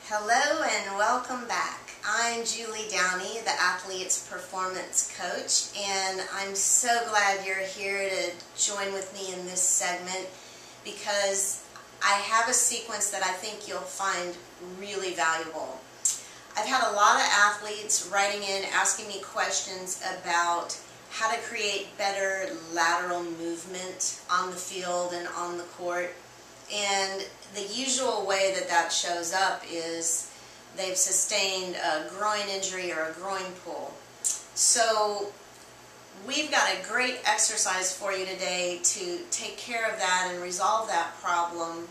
Hello and welcome back. I'm Julie Downey, the Athlete's Performance Coach, and I'm so glad you're here to join with me in this segment because I have a sequence that I think you'll find really valuable. I've had a lot of athletes writing in asking me questions about how to create better lateral movement on the field and on the court. And the usual way that that shows up is they've sustained a groin injury or a groin pull. So we've got a great exercise for you today to take care of that and resolve that problem.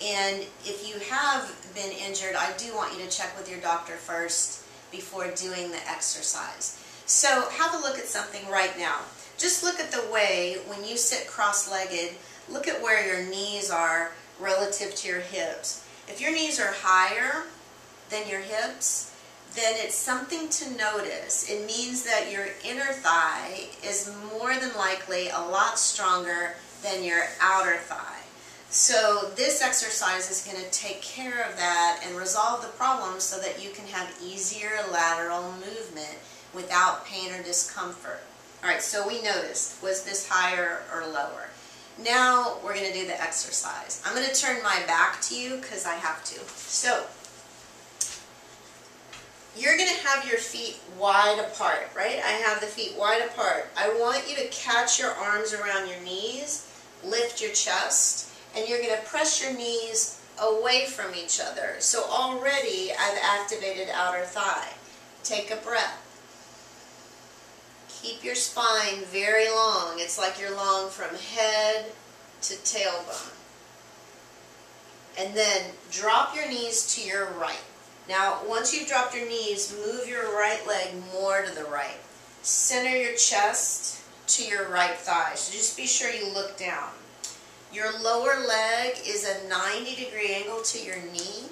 And if you have been injured, I do want you to check with your doctor first before doing the exercise. So have a look at something right now. Just look at the way when you sit cross-legged, look at where your knees are relative to your hips. If your knees are higher than your hips, then it's something to notice. It means that your inner thigh is more than likely a lot stronger than your outer thigh. So this exercise is going to take care of that and resolve the problem so that you can have easier lateral movement without pain or discomfort. Alright, so we noticed, was this higher or lower? Now we're going to do the exercise. I'm going to turn my back to you because I have to. So you're going to have your feet wide apart, right? I have the feet wide apart. I want you to catch your arms around your knees, lift your chest, and you're going to press your knees away from each other. So already I've activated outer thigh. Take a breath. Keep your spine very long. It's like you're long from head to tailbone. And then drop your knees to your right. Now, once you've dropped your knees, move your right leg more to the right. Center your chest to your right thigh. So just be sure you look down. Your lower leg is a 90-degree angle to your knee.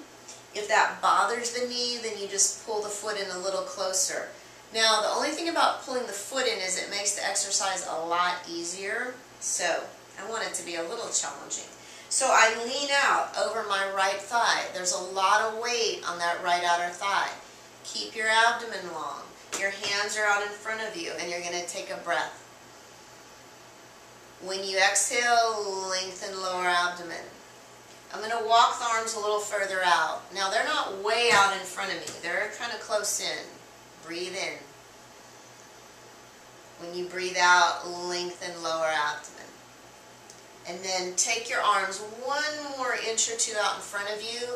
If that bothers the knee, then you just pull the foot in a little closer. Now, the only thing about pulling the foot in is it makes the exercise a lot easier. So, I want it to be a little challenging. So, I lean out over my right thigh. There's a lot of weight on that right outer thigh. Keep your abdomen long. Your hands are out in front of you, and you're going to take a breath. When you exhale, lengthen lower abdomen. I'm going to walk the arms a little further out. Now, they're not way out in front of me. They're kind of close in. Breathe in. When you breathe out, lengthen lower abdomen. And then take your arms one more inch or two out in front of you.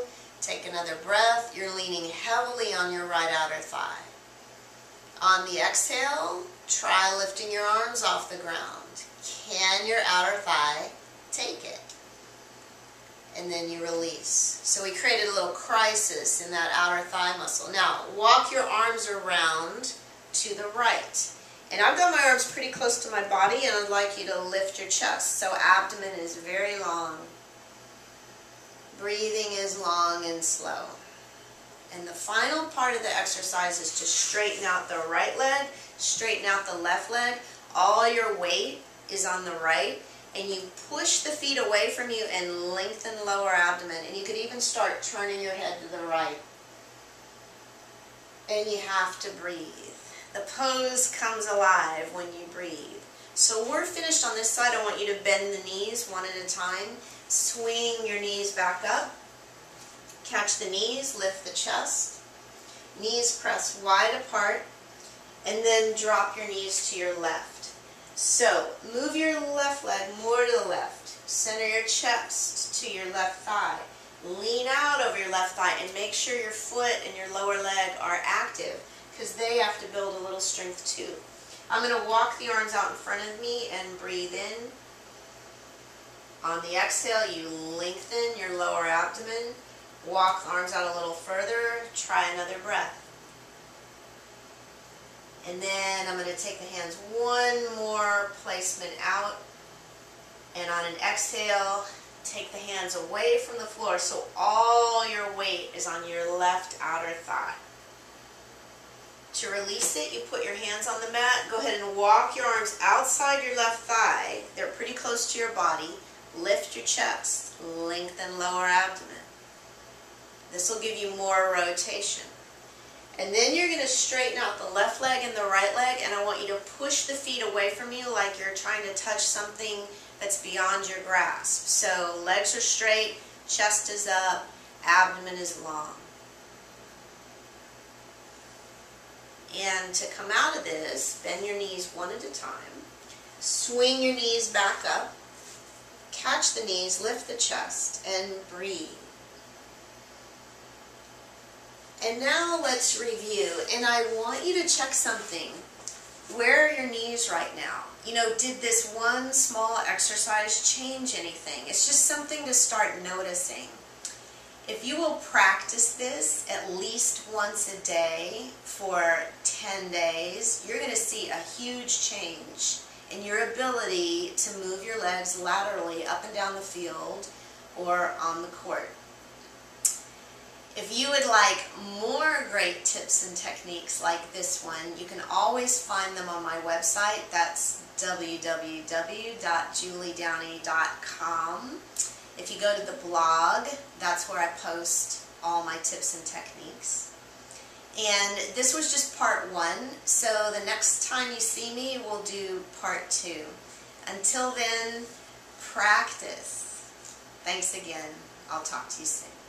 Take another breath. You're leaning heavily on your right outer thigh. On the exhale, try lifting your arms off the ground. Can your outer thigh take it? And then you release. So we created a little crisis in that outer thigh muscle. Now, walk your arms around to the right. And I've got my arms pretty close to my body, and I'd like you to lift your chest. So abdomen is very long. Breathing is long and slow. And the final part of the exercise is to straighten out the right leg, straighten out the left leg. All your weight is on the right. And you push the feet away from you and lengthen lower abdomen. And you could even start turning your head to the right. And you have to breathe. The pose comes alive when you breathe. So we're finished on this side. I want you to bend the knees one at a time. Swing your knees back up. Catch the knees, lift the chest. Knees press wide apart. And then drop your knees to your left. So, move your left leg more to the left. Center your chest to your left thigh. Lean out over your left thigh and make sure your foot and your lower leg are active because they have to build a little strength too. I'm going to walk the arms out in front of me and breathe in. On the exhale, you lengthen your lower abdomen. Walk the arms out a little further. Try another breath. And then I'm going to take the hands one more placement out. And on an exhale, take the hands away from the floor so all your weight is on your left outer thigh. To release it, you put your hands on the mat. Go ahead and walk your arms outside your left thigh. They're pretty close to your body. Lift your chest. Lengthen lower abdomen. This will give you more rotation. And then you're going to straighten out the left leg and the right leg, and I want you to push the feet away from you like you're trying to touch something that's beyond your grasp. So legs are straight, chest is up, abdomen is long. And to come out of this, bend your knees one at a time. Swing your knees back up. Catch the knees, lift the chest, and breathe. And now let's review, and I want you to check something. Where are your knees right now? You know, did this one small exercise change anything? It's just something to start noticing. If you will practice this at least once a day for 10 days, you're going to see a huge change in your ability to move your legs laterally up and down the field or on the court. If you would like more great tips and techniques like this one, you can always find them on my website. That's www.juliedowney.com. If you go to the blog, that's where I post all my tips and techniques. And this was just part 1, so the next time you see me, we'll do part 2. Until then, practice. Thanks again. I'll talk to you soon.